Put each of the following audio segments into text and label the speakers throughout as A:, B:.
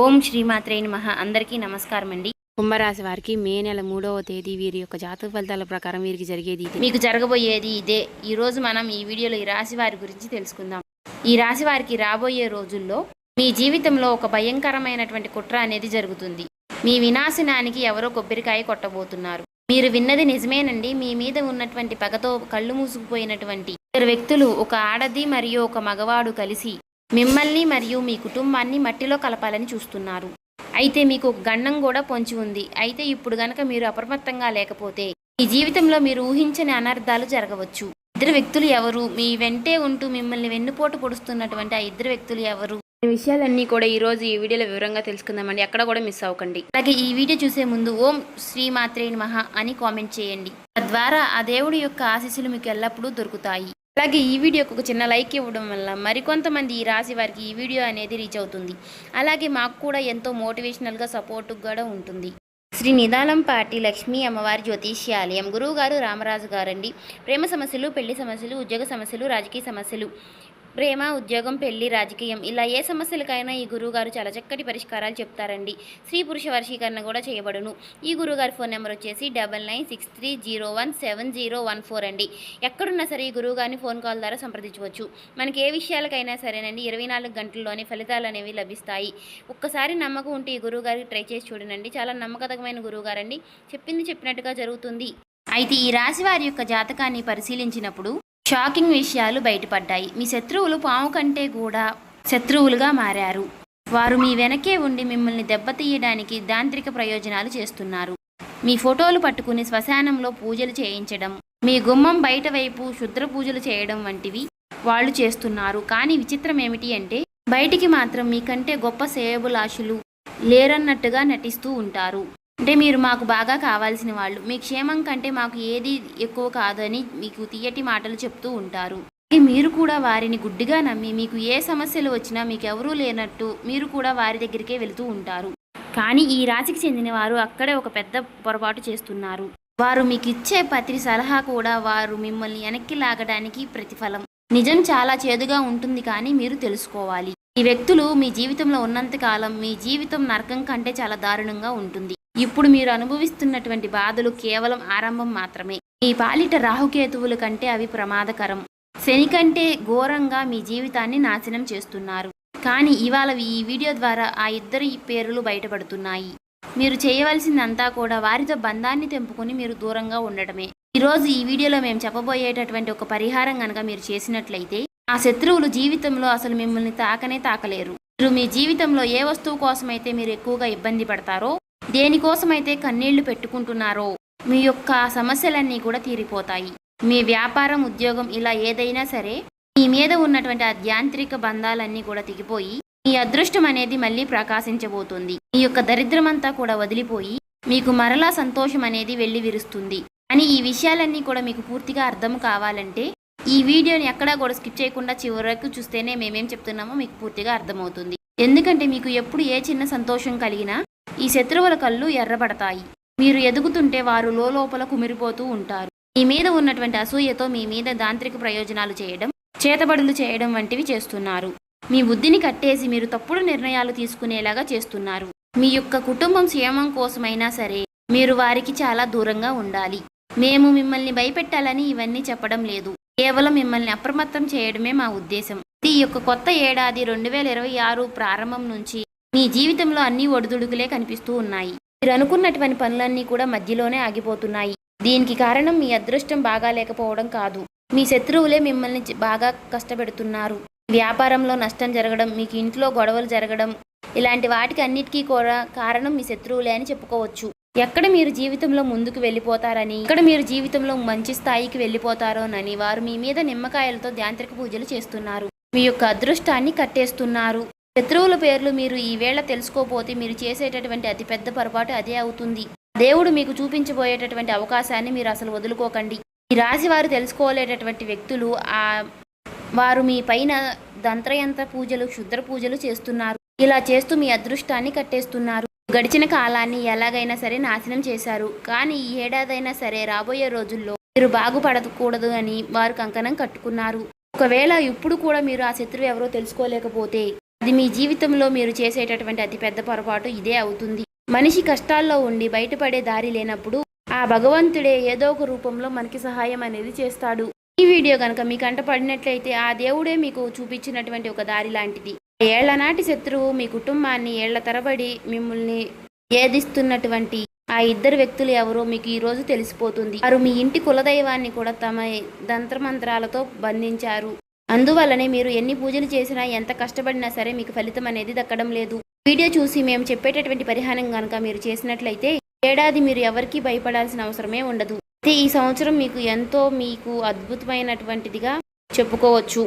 A: ఓం శ్రీమాత్రే నమః. అందరికీ నమస్కారం అండి.
B: కుంభరాశి వారికి మే నెల 3వ తేదీ వీరి యొక్క జాతక ఫలితాల ప్రకారం వీరికి జరిగేది ఇది.
A: మీకు జరగబోయేది ఇదే. ఈరోజు మనం ఈ వీడియోలో ఈ రాశి వారి గురించి తెలుసుకుందాం. ఈ రాశి వారికి రాబోయే రోజుల్లో మీ జీవితంలో ఒక భయంకరమైనటువంటి కుట్ర అనేది జరుగుతుంది. మీ వినాశనానికి ఎవరో కొబ్బరికాయ కొట్టబోతున్నారు. మీరు విన్నది నిజమేనండి. మీ మీద ఉన్నటువంటి పగతో కళ్ళు మూసుకుపోయినటువంటి ఇద్దరు వ్యక్తులు, ఒక ఆడది మరియు ఒక మగవాడు కలిసి మిమ్మల్ని మరియు మీ కుటుంబాన్ని మట్టిలో కలపాలని చూస్తున్నారు. అయితే మీకు ఒక గండం కూడా పొంచి ఉంది. అయితే ఇప్పుడు గనక మీరు అప్రమత్తంగా లేకపోతే మీ జీవితంలో మీరు ఊహించని అనర్థాలు జరగవచ్చు. ఇద్దరు వ్యక్తులు ఎవరు? మీ వెంటే ఉంటూ మిమ్మల్ని వెన్నుపోటు పొడుస్తున్నటువంటి ఆ ఇద్దరు వ్యక్తులు ఎవరు? ఈ విషయాలన్నీ కూడా ఈ రోజు ఈ వీడియోలో వివరంగా తెలుసుకుందామండి. ఎక్కడ కూడా మిస్ అవ్వకండి. అలాగే ఈ వీడియో చూసే ముందు ఓం శ్రీమాత్రే నమః అని కామెంట్ చేయండి. తద్వారా ఆ దేవుడి యొక్క ఆశీస్సులు మీకు ఎల్లప్పుడూ దొరుకుతాయి. అలాగే ఈ వీడియోకి ఒక చిన్న లైక్ ఇవ్వడం వల్ల మరికొంతమంది ఈ రాశి వారికి ఈ వీడియో అనేది రీచ్ అవుతుంది. అలాగే మాకు కూడా ఎంతో మోటివేషనల్గా సపోర్ట్ కూడా ఉంటుంది. శ్రీ నిదానంపాటి లక్ష్మీ అమ్మవారి జ్యోతిష్యాలయం గురువు గారు రామరాజు గారండి. ప్రేమ సమస్యలు, పెళ్లి సమస్యలు, ఉద్యోగ సమస్యలు, రాజకీయ సమస్యలు, ప్రేమ, ఉద్యోగం, పెళ్లి, రాజకీయం ఇలా ఏ సమస్యలకైనా ఈ గురువుగారు చాలా చక్కటి పరిష్కారాలు చెప్తారండి. స్త్రీ పురుష వర్షీకరణ కూడా చేయబడును. ఈ గురువుగారి ఫోన్ నెంబర్ వచ్చేసి 9963017014 అండి. ఎక్కడున్నా సరే ఈ గురువుగారిని ఫోన్ కాల్ ద్వారా సంప్రదించవచ్చు. మనకి ఏ విషయాలకైనా సరేనండి 24 గంటల్లోనే ఫలితాలు అనేవి లభిస్తాయి. ఒక్కసారి నమ్మకం ఉంటే ఈ గురువుగారికి ట్రై చేసి చూడండి. చాలా నమ్మకతమైన గురువుగారండి. చెప్పింది చెప్పినట్టుగా జరుగుతుంది. అయితే ఈ రాశి వారి యొక్క జాతకాన్ని పరిశీలించినప్పుడు షాకింగ్ విషయాలు బయటపడ్డాయి. మీ శత్రువులు పాము కంటే కూడా శత్రువులుగా మారారు. వారు మీ వెనకే ఉండి మిమ్మల్ని దెబ్బతీయడానికి దాంత్రిక ప్రయోజనాలు చేస్తున్నారు. మీ ఫోటోలు పట్టుకుని శ్మశానంలో పూజలు చేయించడం, మీ గుమ్మం బయట వైపు శుద్ర పూజలు చేయడం వంటివి వాళ్ళు చేస్తున్నారు. కానీ విచిత్రం ఏమిటి అంటే బయటికి మాత్రం మీకంటే గొప్ప శ్రేయోభిలాషులు లేరన్నట్టుగా నటిస్తూ ఉంటారు. అంటే మీరు మాకు బాగా కావాల్సిన వాళ్ళు, మీ క్షేమం కంటే మాకు ఏది ఎక్కువ కాదు అని మీకు తీయటి మాటలు చెప్తూ ఉంటారు. మీరు కూడా వారిని గుడ్డిగా నమ్మి మీకు ఏ సమస్యలు వచ్చినా మీకు ఎవరూ లేనట్టు మీరు కూడా వారి దగ్గరికే వెళుతూ ఉంటారు. కానీ ఈ రాశికి చెందిన వారు అక్కడే ఒక పెద్ద పొరపాటు చేస్తున్నారు. వారు మీకు ఇచ్చే ప్రతి సలహా కూడా వారు మిమ్మల్ని వెనక్కి లాగడానికి ప్రతిఫలం. నిజం చాలా చేదుగా ఉంటుంది, కానీ మీరు తెలుసుకోవాలి. ఈ వ్యక్తులు మీ జీవితంలో ఉన్నంతకాలం మీ జీవితం నరకం కంటే చాలా దారుణంగా ఉంటుంది. ఇప్పుడు మీరు అనుభవిస్తున్నటువంటి బాధలు కేవలం ఆరంభం మాత్రమే. మీ పాలిట రాహుకేతువుల కంటే అవి ప్రమాదకరం. శని కంటే ఘోరంగా మీ జీవితాన్ని నాశనం చేస్తున్నారు. కానీ ఇవాళ ఈ వీడియో ద్వారా ఆ ఇద్దరి పేర్లు బయటపడుతున్నాయి. మీరు చేయవలసిందంతా కూడా వారితో బంధాన్ని తెంపుకొని మీరు దూరంగా ఉండటమే. ఈరోజు ఈ వీడియోలో మేము చెప్పబోయేటటువంటి ఒక పరిహారం కనుక మీరు చేసినట్లయితే ఆ శత్రువులు జీవితంలో అసలు మిమ్మల్ని తాకనే తాకలేరు. మీరు మీ జీవితంలో ఏ వస్తువు కోసమైతే మీరు ఎక్కువగా ఇబ్బంది పడతారో, దేనికోసమైతే కన్నీళ్లు పెట్టుకుంటున్నారో మీ యొక్క సమస్యలన్నీ కూడా తీరిపోతాయి. మీ వ్యాపారం, ఉద్యోగం ఇలా ఏదైనా సరే మీ మీద ఉన్నటువంటి ఆ యాంత్రిక బంధాలన్నీ కూడా తెగిపోయి మీ అదృష్టం అనేది మళ్ళీ ప్రకాశించబోతుంది. మీ యొక్క దరిద్రమంతా కూడా వదిలిపోయి మీకు మరలా సంతోషం అనేది వెళ్ళి విరుస్తుంది. అని ఈ విషయాలన్నీ కూడా మీకు పూర్తిగా అర్థం కావాలంటే ఈ వీడియోని ఎక్కడా కూడా స్కిప్ చేయకుండా చివరకు చూస్తేనే మేమేం చెప్తున్నామో మీకు పూర్తిగా అర్థమవుతుంది. ఎందుకంటే మీకు ఎప్పుడు ఏ చిన్న సంతోషం కలిగినా ఈ శత్రువుల కళ్ళు ఎర్రబడతాయి. మీరు ఎదుగుతుంటే వారు లోపల కుమిరిపోతూ ఉంటారు. మీ మీద ఉన్నటువంటి అసూయతో మీ మీద దాంత్రిక ప్రయోజనాలు చేయడం, చేతబడులు చేయడం వంటివి చేస్తున్నారు. మీ బుద్ధిని కట్టేసి మీరు తప్పుడు నిర్ణయాలు తీసుకునేలాగా చేస్తున్నారు. మీ యొక్క కుటుంబం క్షేమం కోసమైనా సరే మీరు వారికి చాలా దూరంగా ఉండాలి. మేము మిమ్మల్ని భయపెట్టాలని ఇవన్నీ చెప్పడం లేదు. కేవలం మిమ్మల్ని అప్రమత్తం చేయడమే మా ఉద్దేశం. ఈ యొక్క కొత్త ఏడాది 2026 ప్రారంభం నుంచి మీ జీవితంలో అన్ని ఒడిదుడుకులే కనిపిస్తూ ఉన్నాయి. మీరు అనుకున్నటువంటి పనులన్నీ కూడా మధ్యలోనే ఆగిపోతున్నాయి. దీనికి కారణం మీ అదృష్టం బాగా లేకపోవడం కాదు, మీ శత్రువులే మిమ్మల్ని బాగా కష్టపెడుతున్నారు. వ్యాపారంలో నష్టం జరగడం, మీకు ఇంట్లో గొడవలు జరగడం, ఇలాంటి వాటికి అన్నిటికీ కూడా కారణం మీ శత్రువులే అని చెప్పుకోవచ్చు. ఎక్కడ మీరు జీవితంలో ముందుకు వెళ్ళిపోతారని, ఎక్కడ మీరు జీవితంలో మంచి స్థాయికి వెళ్ళిపోతారోనని వారు మీ మీద నిమ్మకాయలతో యాంత్రిక పూజలు చేస్తున్నారు. మీ యొక్క అదృష్టాన్ని కట్టేస్తున్నారు. శత్రువుల పేర్లు మీరు ఈవేళ తెలుసుకోపోతే మీరు చేసేటటువంటి అతిపెద్ద పొరపాటు అదే అవుతుంది. దేవుడు మీకు చూపించబోయేటటువంటి అవకాశాన్ని మీరు అసలు వదులుకోకండి. ఈ రాశి వారు తెలుసుకోలేటటువంటి వ్యక్తులు వారు మీ పైన దంత్రయంత్ర పూజలు, క్షుద్ర పూజలు చేస్తున్నారు. ఇలా చేస్తూ మీ అదృష్టాన్ని కట్టేస్తున్నారు. గడిచిన కాలాన్ని ఎలాగైనా సరే నాశనం చేశారు. కానీ ఈ ఏడాదైనా సరే రాబోయే రోజుల్లో మీరు బాగుపడకూడదు అని వారు కంకణం కట్టుకున్నారు. ఒకవేళ ఇప్పుడు కూడా మీరు ఆ శత్రువు ఎవరో తెలుసుకోలేకపోతే అది మీ జీవితంలో మీరు చేసేటటువంటి అతిపెద్ద పొరపాటు ఇదే అవుతుంది. మనిషి కష్టాల్లో ఉండి బయటపడే దారి లేనప్పుడు ఆ భగవంతుడే ఏదో ఒక రూపంలో మనకి సహాయం అనేది చేస్తాడు. ఈ వీడియో కనుక మీ కంట పడినట్లయితే ఆ దేవుడే మీకు చూపించినటువంటి ఒక దారి లాంటిది. ఏళ్ల నాటి శత్రువు మీ కుటుంబాన్ని ఏళ్ల తరబడి మిమ్మల్ని ఏదిస్తున్నటువంటి ఆ ఇద్దరు వ్యక్తులు ఎవరో మీకు ఈ రోజు తెలిసిపోతుంది. వారు మీ ఇంటి కులదైవాన్ని కూడా తమ తంత్రమంత్రాలతో బంధించారు. అందువల్లనే మీరు ఎన్ని పూజలు చేసినా ఎంత కష్టపడినా సరే మీకు ఫలితం అనేది దక్కడం లేదు. వీడియో చూసి మేము చెప్పేటటువంటి పరిహారం కనుక మీరు చేసినట్లయితే ఏడాది మీరు ఎవరికీ భయపడాల్సిన అవసరమే ఉండదు. అయితే ఈ సంవత్సరం మీకు అద్భుతమైనటువంటిదిగా చెప్పుకోవచ్చు.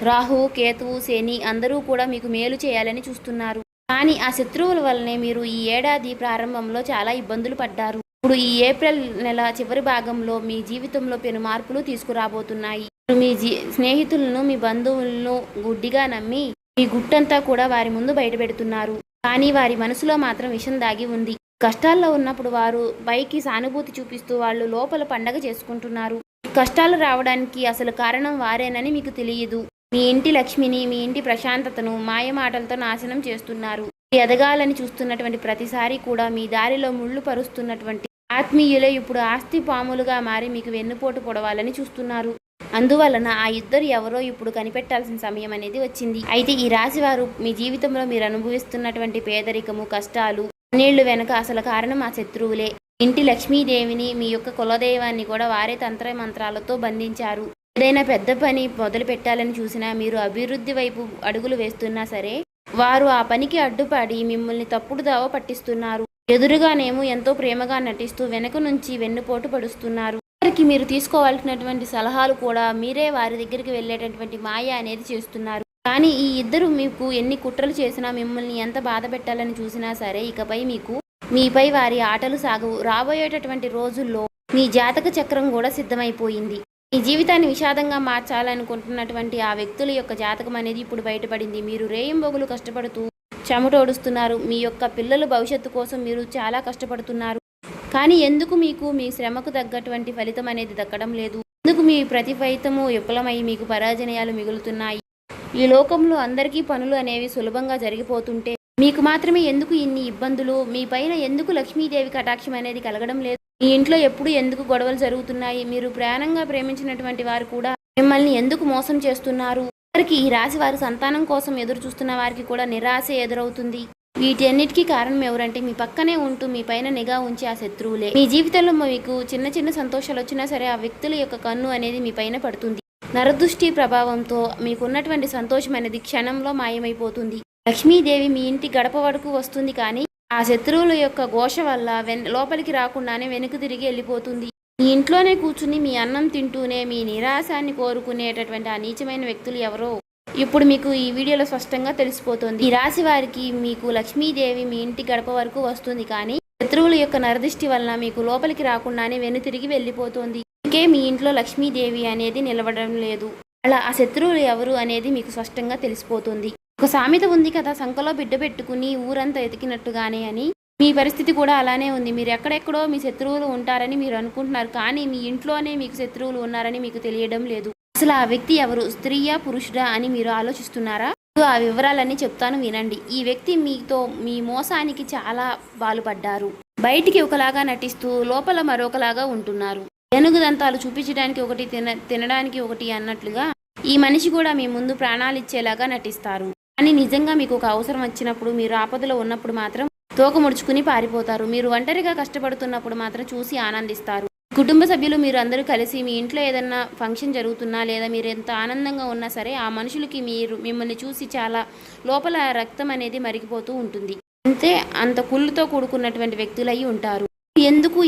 A: రాహు, కేతువు, శని అందరూ కూడా మీకు మేలు చేయాలని చూస్తున్నారు. కానీ ఆ శత్రువుల వల్లనే మీరు ఈ ఏడాది ప్రారంభంలో చాలా ఇబ్బందులు పడ్డారు. ఇప్పుడు ఈ ఏప్రిల్ నెల చివరి భాగంలో మీ జీవితంలో పెను మార్పులు తీసుకురాబోతున్నాయి. మీ స్నేహితులను, మీ బంధువులను గుడ్డిగా నమ్మి మీ గుట్టంతా కూడా వారి ముందు బయటపెడుతున్నారు. కానీ వారి మనసులో మాత్రం విషం దాగి ఉంది. కష్టాల్లో ఉన్నప్పుడు వారు పైకి సానుభూతి చూపిస్తూ వాళ్ళు లోపల పండగ చేసుకుంటున్నారు. కష్టాలు రావడానికి అసలు కారణం వారేనని మీకు తెలియదు. మీ ఇంటి లక్ష్మిని, మీ ఇంటి ప్రశాంతతను మాయమాటలతో నాశనం చేస్తున్నారు. ఎదగాలని చూస్తున్నటువంటి ప్రతిసారి కూడా మీ దారిలో ముళ్ళు పరుస్తున్నటువంటి ఆత్మీయులే ఇప్పుడు ఆస్తి పాములుగా మారి మీకు వెన్నుపోటు పొడవాలని చూస్తున్నారు. అందువలన ఆ ఇద్దరు ఎవరో ఇప్పుడు కనిపెట్టాల్సిన సమయం అనేది వచ్చింది. అయితే ఈ రాశి వారు మీ జీవితంలో మీరు అనుభవిస్తున్నటువంటి పేదరికము, కష్టాలు, నీళ్లు వెనక అసలు కారణం ఆ శత్రువులే. ఇంటి లక్ష్మీదేవిని, మీ యొక్క కులదైవాన్ని కూడా వారే తంత్ర మంత్రాలతో బంధించారు. ఏదైనా పెద్ద పని మొదలు పెట్టాలని చూసినా, మీరు అభివృద్ధి వైపు అడుగులు వేస్తున్నా సరే వారు ఆ పనికి అడ్డుపడి మిమ్మల్ని తప్పుడు దావ పట్టిస్తున్నారు. ఎదురుగానేమో ఎంతో ప్రేమగా నటిస్తూ వెనక నుంచి వెన్నుపోటు పడుస్తున్నారు. వారికి మీరు తీసుకోవాల్సినటువంటి సలహాలు కూడా మీరే వారి దగ్గరికి వెళ్ళేటటువంటి మాయ అనేది చేస్తున్నారు. కానీ ఈ ఇద్దరు మీకు ఎన్ని కుట్రలు చేసినా, మిమ్మల్ని ఎంత బాధ పెట్టాలని చూసినా సరే ఇకపై మీపై వారి ఆటలు సాగవు. రాబోయేటటువంటి రోజుల్లో మీ జాతక చక్రం కూడా సిద్ధమైపోయింది. మీ జీవితాన్ని విషాదంగా మార్చాలనుకుంటున్నటువంటి ఆ వ్యక్తుల యొక్క జాతకం అనేది ఇప్పుడు బయటపడింది. మీరు రేయింబొగులు కష్టపడుతూ చెమటోడుస్తున్నారు. మీ యొక్క పిల్లల భవిష్యత్తు కోసం మీరు చాలా కష్టపడుతున్నారు. కానీ ఎందుకు మీకు మీ శ్రమకు తగ్గటువంటి ఫలితం అనేది దక్కడం లేదు? ఎందుకు మీ ప్రతి ఫలితము విఫలమై మీకు పరాజయాలు మిగులుతున్నాయి? ఈ లోకంలో అందరికీ పనులు అనేవి సులభంగా జరిగిపోతుంటే మీకు మాత్రమే ఎందుకు ఇన్ని ఇబ్బందులు? మీ పైన ఎందుకు లక్ష్మీదేవి కటాక్షం అనేది కలగడం లేదు? మీ ఇంట్లో ఎప్పుడు ఎందుకు గొడవలు జరుగుతున్నాయి? మీరు ప్రాణంగా ప్రేమించినటువంటి వారు కూడా మిమ్మల్ని ఎందుకు మోసం చేస్తున్నారు? వారికి ఈ రాశి వారు సంతానం కోసం ఎదురు చూస్తున్న వారికి కూడా నిరాశ ఎదురవుతుంది. వీటన్నిటికీ కారణం ఎవరంటే మీ పక్కనే ఉంటూ మీ పైన నిఘా ఉంచి ఆ శత్రువులే. మీ జీవితంలో మీకు చిన్న చిన్న సంతోషాలు వచ్చినా సరే ఆ వ్యక్తుల యొక్క కన్ను అనేది మీ పైన పడుతుంది. నరదృష్టి ప్రభావంతో మీకున్నటువంటి సంతోషం అనేది క్షణంలో మాయమైపోతుంది. లక్ష్మీదేవి మీ ఇంటి గడప వరకు వస్తుంది, కానీ ఆ శత్రువుల యొక్క ఘోష వల్ల లోపలికి రాకుండానే వెనుక తిరిగి వెళ్ళిపోతుంది. మీ ఇంట్లోనే కూర్చుని మీ అన్నం తింటూనే మీ నిరాశాన్ని కోరుకునేటటువంటి ఆ నీచమైన వ్యక్తులు ఎవరో ఇప్పుడు మీకు ఈ వీడియోలో స్పష్టంగా తెలిసిపోతుంది. ఈ రాశి వారికి మీకు లక్ష్మీదేవి మీ ఇంటి గడప వరకు వస్తుంది, కానీ శత్రువుల యొక్క నరదృష్టి వలన మీకు లోపలికి రాకుండానే వెనుతిరిగి వెళ్ళిపోతుంది. ఇంకే మీ ఇంట్లో లక్ష్మీదేవి అనేది నిలబడడం లేదు. అలా ఆ శత్రువులు ఎవరు అనేది మీకు స్పష్టంగా తెలిసిపోతుంది. ఒక సామెత ఉంది కదా, సంకలో బిడ్డ పెట్టుకుని ఊరంతా ఎతికినట్టుగానే అని. మీ పరిస్థితి కూడా అలానే ఉంది. మీరు ఎక్కడెక్కడో మీ శత్రువులు ఉంటారని మీరు అనుకుంటున్నారు, కానీ మీ ఇంట్లోనే మీకు శత్రువులు ఉన్నారని మీకు తెలియడం లేదు. అసలు ఆ వ్యక్తి ఎవరు? స్త్రీయా, పురుషుడా అని మీరు ఆలోచిస్తున్నారా? ఆ వివరాలన్నీ చెప్తాను, వినండి. ఈ వ్యక్తి మీ మోసానికి చాలా బాలుపడ్డారు. బయటికి ఒకలాగా నటిస్తూ లోపల మరొకలాగా ఉంటున్నారు. ఏనుగుదంతాలు చూపించడానికి ఒకటి, తినడానికి ఒకటి అన్నట్లుగా ఈ మనిషి కూడా మీ ముందు ప్రాణాలు ఇచ్చేలాగా నటిస్తారు. కానీ నిజంగా మీకు ఒక అవసరం వచ్చినప్పుడు, మీరు ఆపదలో ఉన్నప్పుడు మాత్రం తోక ముడుచుకుని పారిపోతారు. మీరు ఒంటరిగా కష్టపడుతున్నప్పుడు మాత్రం చూసి ఆనందిస్తారు. కుటుంబ సభ్యులు మీరు అందరూ కలిసి మీ ఇంట్లో ఏదన్నా ఫంక్షన్ జరుగుతున్నా లేదా మీరు ఎంత ఆనందంగా ఉన్నా సరే ఆ మనుషులకి మిమ్మల్ని చూసి చాలా లోపల రక్తం అనేది మరిగిపోతూ ఉంటుంది. అంత కుళ్ళుతో కూడుకున్నటువంటి వ్యక్తులై ఉంటారు. ఎందుకు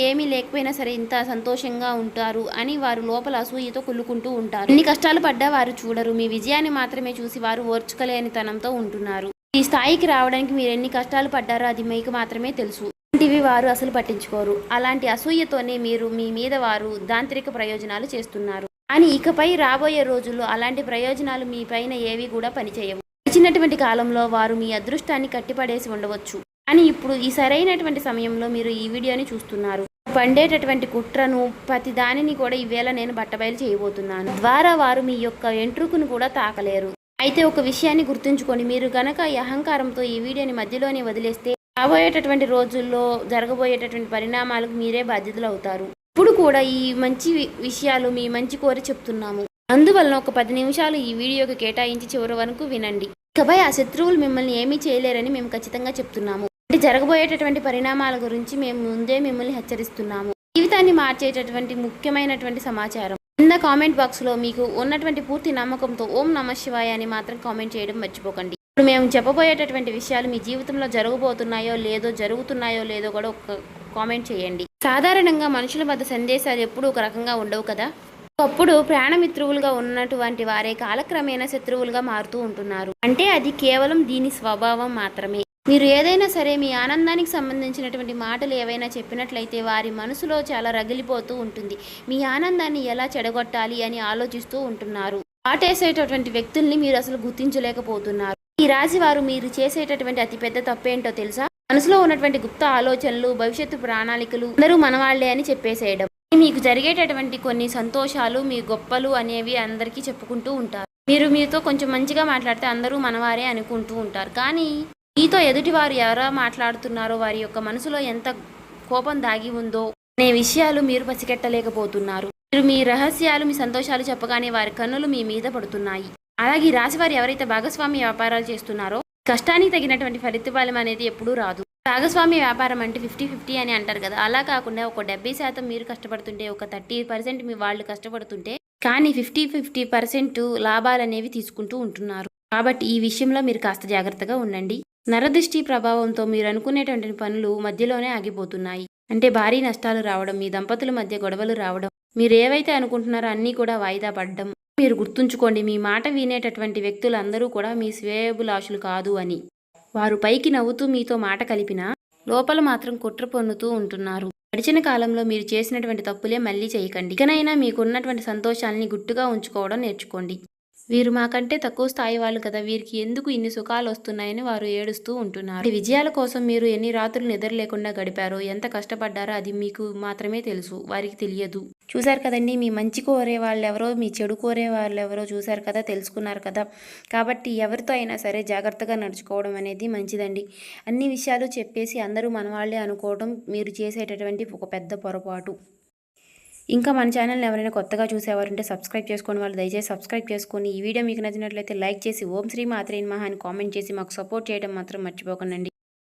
A: ఏమీ లేకపోయినా సరే ఇంత సంతోషంగా ఉంటారు అని వారు లోపల అసూయతో కుళ్ళుకుంటూ ఉంటారు. ఎన్ని కష్టాలు పడ్డా వారు చూడరు. మీ విజయాన్ని మాత్రమే చూసి వారు ఓర్చుకోలేని తనంతో ఉంటున్నారు. ఈ స్థాయికి రావడానికి మీరు ఎన్ని కష్టాలు పడ్డారో అది మీకు మాత్రమే తెలుసు. అలాంటివి వారు అసలు పట్టించుకోరు. అలాంటి అసూయతోనే మీరు మీ మీద వారు దాంత్రిక ప్రయోజనాలు చేస్తున్నారు. కానీ ఇకపై రాబోయే రోజుల్లో అలాంటి ప్రయోజనాలు మీ పైన ఏవి కూడా పనిచేయవు. ఇచ్చినటువంటి కాలంలో వారు మీ అదృష్టాన్ని కట్టిపడేసి ఉండవచ్చు. కానీ ఇప్పుడు ఈ సరైనటువంటి సమయంలో మీరు ఈ వీడియోని చూస్తున్నారు. పండేటటువంటి కుట్రను ప్రతి దానిని కూడా ఈవేళ నేను బట్టబయలు చేయబోతున్నాను. ద్వారా వారు మీ యొక్క ఎంట్రుకును కూడా తాకలేరు. అయితే ఒక విషయాన్ని గుర్తుంచుకోండి, మీరు గనక ఈ అహంకారంతో ఈ వీడియోని మధ్యలోనే వదిలేస్తే రాబోయేటటువంటి రోజుల్లో జరగబోయేటటువంటి పరిణామాలకు మీరే బాధ్యతలు అవుతారు. ఇప్పుడు కూడా ఈ మంచి విషయాలు మీ మంచి కోరి చెప్తున్నాము. అందువలన ఒక 10 నిమిషాలు ఈ వీడియోకి కేటాయించి చివరి వరకు వినండి. ఇకపై ఆ శత్రువులు మిమ్మల్ని ఏమీ చేయలేరని మేము ఖచ్చితంగా చెప్తున్నాము. అంటే జరగబోయేటటువంటి పరిణామాల గురించి మేము ముందే మిమ్మల్ని హెచ్చరిస్తున్నాము. జీవితాన్ని మార్చేటటువంటి ముఖ్యమైనటువంటి సమాచారం. కింద కామెంట్ బాక్స్లో మీకు ఉన్నటువంటి పూర్తి నమ్మకంతో ఓం నమః శివాయ అని మాత్రం కామెంట్ చేయడం మర్చిపోకండి. ఇప్పుడు మేము చెప్పబోయేటటువంటి విషయాలు మీ జీవితంలో జరగబోతున్నాయో లేదో, జరుగుతున్నాయో లేదో కూడా ఒక కామెంట్ చేయండి. సాధారణంగా మనుషుల వద్ద సందేశాలు ఎప్పుడూ ఒక రకంగా ఉండవు కదా. ఒకప్పుడు ప్రాణమిత్రువులుగా ఉన్నటువంటి వారే కాలక్రమేణా శత్రువులుగా మారుతూ ఉంటున్నారు. అంటే అది కేవలం దీని స్వభావం మాత్రమే. మీరు ఏదైనా సరే మీ ఆనందానికి సంబంధించినటువంటి మాటలు ఏవైనా చెప్పినట్లయితే వారి మనసులో చాలా రగిలిపోతూ ఉంటుంది. మీ ఆనందాన్ని ఎలా చెడగొట్టాలి అని ఆలోచిస్తూ ఉంటున్నారు. ఆటేసేటటువంటి వ్యక్తుల్ని మీరు అసలు గుర్తించలేకపోతున్నారు. ఈ రాశి వారు మీరు చేసేటటువంటి అతిపెద్ద తప్పేంటో తెలుసా? మనసులో ఉన్నటువంటి గుప్త ఆలోచనలు, భవిష్యత్తు ప్రణాళికలు అందరూ మనవాళ్లే అని చెప్పేసేయడం. మీకు జరిగేటటువంటి కొన్ని సంతోషాలు, మీ గొప్పలు అనేవి అందరికీ చెప్పుకుంటూ ఉంటారు. మీరు మీతో కొంచెం మంచిగా మాట్లాడితే అందరూ మనవారే అనుకుంటూ ఉంటారు. కానీ మీతో ఎదుటివారు ఎలా మాట్లాడుతున్నారో, వారి యొక్క మనసులో ఎంత కోపం దాగి ఉందో అనే విషయాలు మీరు పసిగట్టలేకపోతున్నారు. మీరు మీ రహస్యాలు, మీ సంతోషాలు చెప్పగానే వారి కన్నులు మీ మీద పడుతున్నాయి. అలాగే ఈ రాశి వారు ఎవరైతే భాగస్వామ్య వ్యాపారాలు చేస్తున్నారో కష్టానికి తగినటువంటి ఫలితం అనేది ఎప్పుడూ రాదు. భాగస్వామ్య వ్యాపారం అంటే 50-50 అని అంటారు కదా. అలా కాకుండా ఒక 70% మీరు కష్టపడుతుంటే, ఒక 30% మీ వాళ్ళు కష్టపడుతుంటే, కానీ 50% లాభాలు అనేవి తీసుకుంటూ ఉంటున్నారు. కాబట్టి ఈ విషయంలో మీరు కాస్త జాగ్రత్తగా ఉండండి. నరదృష్టి ప్రభావంతో మీరు అనుకునేటువంటి పనులు మధ్యలోనే ఆగిపోతున్నాయి. అంటే భారీ నష్టాలు రావడం, మీ దంపతుల మధ్య గొడవలు రావడం, మీరు ఏవైతే అనుకుంటున్నారో అన్నీ కూడా వాయిదా పడడం. మీరు గుర్తుంచుకోండి, మీ మాట వినేటటువంటి వ్యక్తులందరూ కూడా మీ శ్రేయోభిలాషులు కాదు అని. వారు పైకి నవ్వుతూ మీతో మాట కలిపినా లోపల మాత్రం కుట్ర పొన్నుతూ ఉంటున్నారు. గడిచిన కాలంలో మీరు చేసినటువంటి తప్పులే మళ్ళీ చేయకండి. ఇకనైనా మీకున్నటువంటి సంతోషాలని గుట్టుగా ఉంచుకోవడం నేర్చుకోండి. వీరు మాకంటే తక్కువ స్థాయి వాళ్ళు కదా, వీరికి ఎందుకు ఇన్ని సుఖాలు వస్తున్నాయని వారు ఏడుస్తూ ఉంటున్నారు. విజయాల కోసం మీరు ఎన్ని రాత్రులు నిద్ర లేకుండా గడిపారో, ఎంత కష్టపడ్డారో అది మీకు మాత్రమే తెలుసు, వారికి తెలియదు. చూశారు కదండి, మీ మంచి కోరే వాళ్ళు ఎవరో, మీ చెడు కోరే వాళ్ళు ఎవరో చూశారు కదా, తెలుసుకున్నారు కదా. కాబట్టి ఎవరితో అయినా సరే జాగ్రత్తగా నడుచుకోవడం అనేది మంచిదండి. అన్ని విషయాలు చెప్పేసి అందరూ మనవాళ్లే అనుకోవడం మీరు చేసేటటువంటి ఒక పెద్ద పొరపాటు. ఇంకా మన ఛానల్ని ఎవరైనా కొత్తగా చూసేవారుంటే సబ్స్క్రైబ్ చేసుకోండి. వాళ్ళు దయచేసి సబ్స్క్రైబ్ చేసుకొని ఈ వీడియో మీకు నచ్చినట్లయితే లైక్ చేసి ఓం శ్రీ మాత్రే నమః అని కామెంట్ చేసి మాకు సపోర్ట్ చేయడం మాత్రం మర్చిపోకండి.